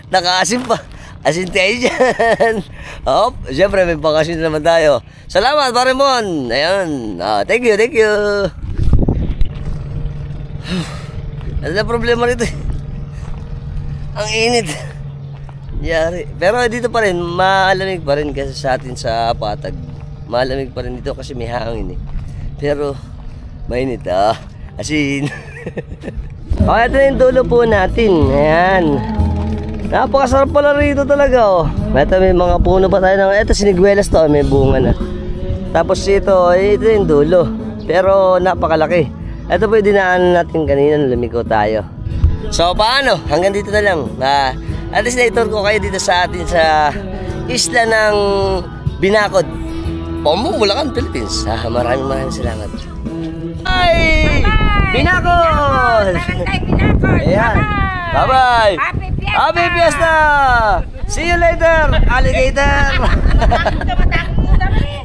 [SPEAKER 1] Nakaasim pa. Asin tayo dyan. Siyempre, may pang-asin naman tayo. Salamat, Parimon. Ayan. Thank you. Ano na problema rito? Ang init. Yari. Pero dito pa rin, malamig pa rin kasi sa atin sa Patag. Malamig pa rin dito kasi may hangin Pero, mainit asin. Ito na yung dulo po natin. Ayan. Napakasarap pala rito talaga Ito may mga puno pa tayo ito siniguelas to, may bunga na. Tapos ito yung dulo. Pero napakalaki. Ito po yung dinaanan natin kanina, lumiko tayo. So paano? Hanggang dito na lang. At least na-tour ko kayo dito sa atin sa isla ng Binakod, Pombong, Bulacan, Philippines. Maraming salamat. Ay! Binakod!
[SPEAKER 4] Barangay Binakod.
[SPEAKER 1] Ayan. Bye-bye! Happy Fiesta! See you later, alligator!
[SPEAKER 4] Matangko kami.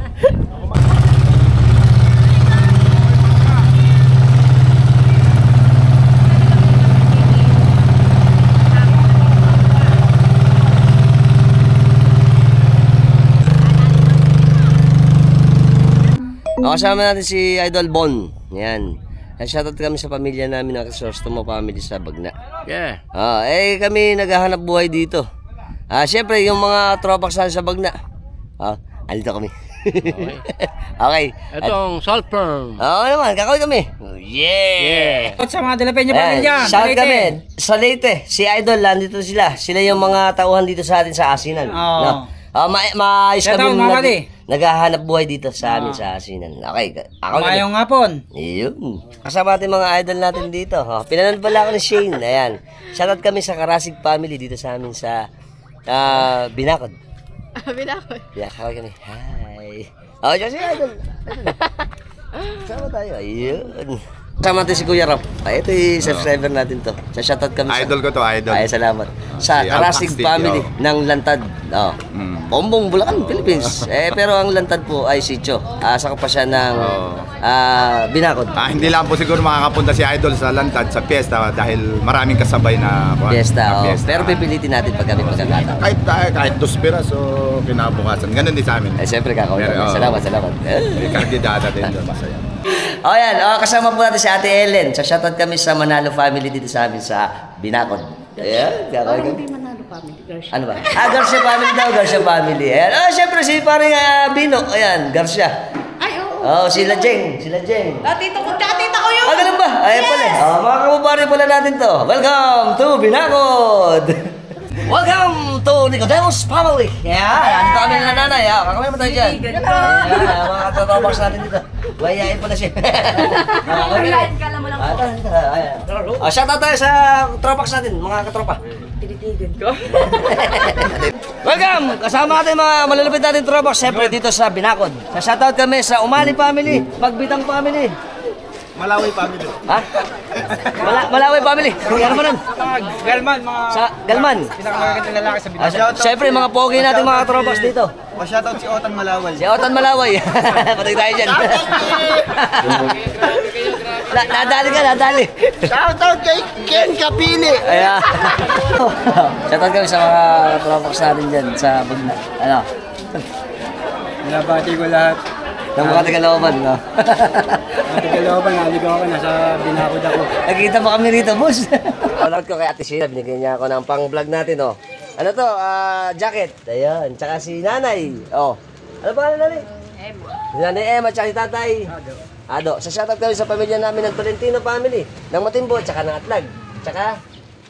[SPEAKER 1] Kasama natin si Idol Bon. Yan. Shoutout kami sa pamilya namin ng Crisostomo family sa Bagna.
[SPEAKER 2] Yeah.
[SPEAKER 1] Kami naghahanap buhay dito. Siyempre, yung mga tropak sa Bagna. Alito kami. Okay.
[SPEAKER 2] Itong salt firm.
[SPEAKER 1] Naman, kakawin kami. Yeah!
[SPEAKER 5] Sa mga Tilapeña pamilya.
[SPEAKER 1] Shoutout kami. Sa Leyte, si Idol, nandito sila. Sila yung mga tauhan dito sa atin sa asinan. No? Maayos
[SPEAKER 6] Shout out,
[SPEAKER 1] kami
[SPEAKER 6] Mama Di.
[SPEAKER 1] naghahanap buhay dito sa amin sa Asinan. Okay, ako na.
[SPEAKER 6] Mayong hapon.
[SPEAKER 1] Ayun. Kasama natin mga idol natin dito. Pinanood pala ako ni Shane. Ayan. Shoutout kami sa Karasig family dito sa amin sa Binakod.
[SPEAKER 4] Binakod.
[SPEAKER 1] Binakod kami. Hi. Oh, dyan si idol. Sama tayo. Ayun. Kasama natin si Kuya Rap. Ito yung subscriber natin to. Sa shoutout kami
[SPEAKER 3] Idol ko to, idol.
[SPEAKER 1] Ay, salamat. Sa
[SPEAKER 3] Si
[SPEAKER 1] Karasig
[SPEAKER 3] Alpax
[SPEAKER 1] family
[SPEAKER 3] City,
[SPEAKER 1] ng Lantad. Bombong, Bulacan, Philippines. Pero ang Lantad po ay Sitio. Saka pa siya ng Binakod.
[SPEAKER 3] Hindi lang po siguro makakapunta si Idol sa Lantad sa piyesta dahil maraming kasabay na
[SPEAKER 1] Fiesta.
[SPEAKER 3] na
[SPEAKER 1] Pero pipilitin natin pag kami magkakataon.
[SPEAKER 3] kahit 2 piras o kinabukasan. Ganun din sa amin.
[SPEAKER 1] Siyempre kakawin.
[SPEAKER 3] Pero,
[SPEAKER 1] Salamat.
[SPEAKER 3] May kandidata din doon. Masaya.
[SPEAKER 1] Yan. Kasama po natin si Ate Ellen. Sa shoutout kami sa Manalo family dito sa amin sa Binakod. Ayan. Hindi Manalo family. Garcia. Ano ba? Garcia family daw. Garcia family. Ayan. Siyempre si paring Bino. Ayan. Garcia.
[SPEAKER 4] Ay, oo.
[SPEAKER 1] Sila Jeng.
[SPEAKER 4] Tito ko, tita ko yun.
[SPEAKER 1] Ganun ba? Ayan pala. Mga kababari pala natin to. Welcome to Binakod. Welcome to Nicodemus family. Andito kami ng nanay. Kakamay mo tayo dyan. Mga tatabaks natin dito. Wayain pala siya.
[SPEAKER 4] Wayain ka lang mo lang.
[SPEAKER 1] Shoutout tayo sa tropaks natin, mga katropa.
[SPEAKER 4] Tinitigan ko.
[SPEAKER 1] Welcome! Kasama natin mga malalapit natin tropaks, siyempre dito sa Binakod. Shoutout kami sa Umali family, Magbitang family.
[SPEAKER 3] Malaway family.
[SPEAKER 1] Ha? Malaway family. Ano ba nun?
[SPEAKER 6] Galman, mga...
[SPEAKER 1] Sa Galman.
[SPEAKER 6] Pinakamagandang lalaki sa Binakod.
[SPEAKER 1] Siyempre, mga pogi natin mga tropaks dito.
[SPEAKER 5] Shoutout si Otan Malawal.
[SPEAKER 1] Si Otan Malaway. Patay tayo dyan. Nadali ka, nadali.
[SPEAKER 5] Shoutout kay Ken Kapili.
[SPEAKER 1] Ayan. Shoutout kami sa mga tropaks natin dyan sa
[SPEAKER 6] Binabati ko lahat.
[SPEAKER 1] ng mga Tagalooban, no?
[SPEAKER 6] Mga Tagalooban, naligaw ako, nasa Binakod ako.
[SPEAKER 1] Nakita mo kami rito, boss. Shoutout ko kay Ate Sheila. Binigyan niya ako ng pang-vlog natin, oh. Ano to? Jacket. Ayan. Tsaka si nanay. Oh. Ano pa nanay? Emma. Si nanay Emma, tsaka si tatay. Ado. Sa shoutout kami sa pamilya namin ng Tolentino family. Ng Matimbo, tsaka ng Atlag. Tsaka?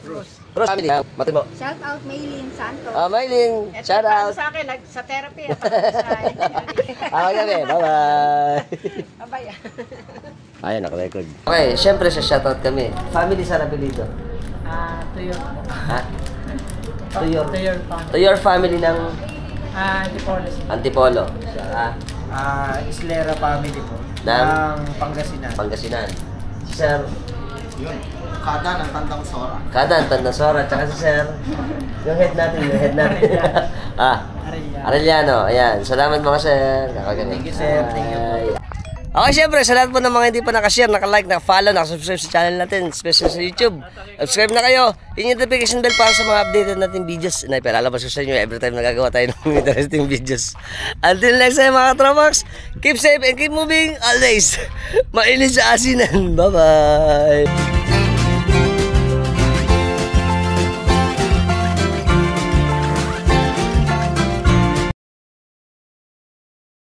[SPEAKER 1] Rose family. Matimbo.
[SPEAKER 4] Shout out Maylin Santos.
[SPEAKER 1] Mailing. Shout out.
[SPEAKER 4] Sa akin, sa therapy.
[SPEAKER 1] Okay kami. Bye-bye.
[SPEAKER 4] Abay.
[SPEAKER 1] Ayan, naka-record. Okay, syempre sa shoutout kami. Family sa Rapilito.
[SPEAKER 6] Tuyo.
[SPEAKER 1] Ha? To your family ng
[SPEAKER 6] Antipolo.
[SPEAKER 1] Antipolo. Sa
[SPEAKER 5] Islera family po.
[SPEAKER 1] ng
[SPEAKER 5] Pangasinan.
[SPEAKER 1] Pangasinan. Si Sir
[SPEAKER 5] Yun. Kada ng Tandang Sora.
[SPEAKER 1] Kadan, Tandasora, tsaka si Sir. Yung head natin. Arellano. Ayan. Salamat mga Sir. Nakagaling.
[SPEAKER 5] Thank you, Sir. Thank you po.
[SPEAKER 1] Okay, syempre, sa lahat po ng mga hindi pa nakashare, nakalike, nakafollow, nakasubscribe sa channel natin, especially sa YouTube. Subscribe na kayo. Yung notification bell para sa mga updated natin videos na ipalalabas ko sa inyo every time nagagawa tayo ng interesting videos. Until next time mga Tropax, keep safe and keep moving always. Mainit sa asinan. Bye-bye!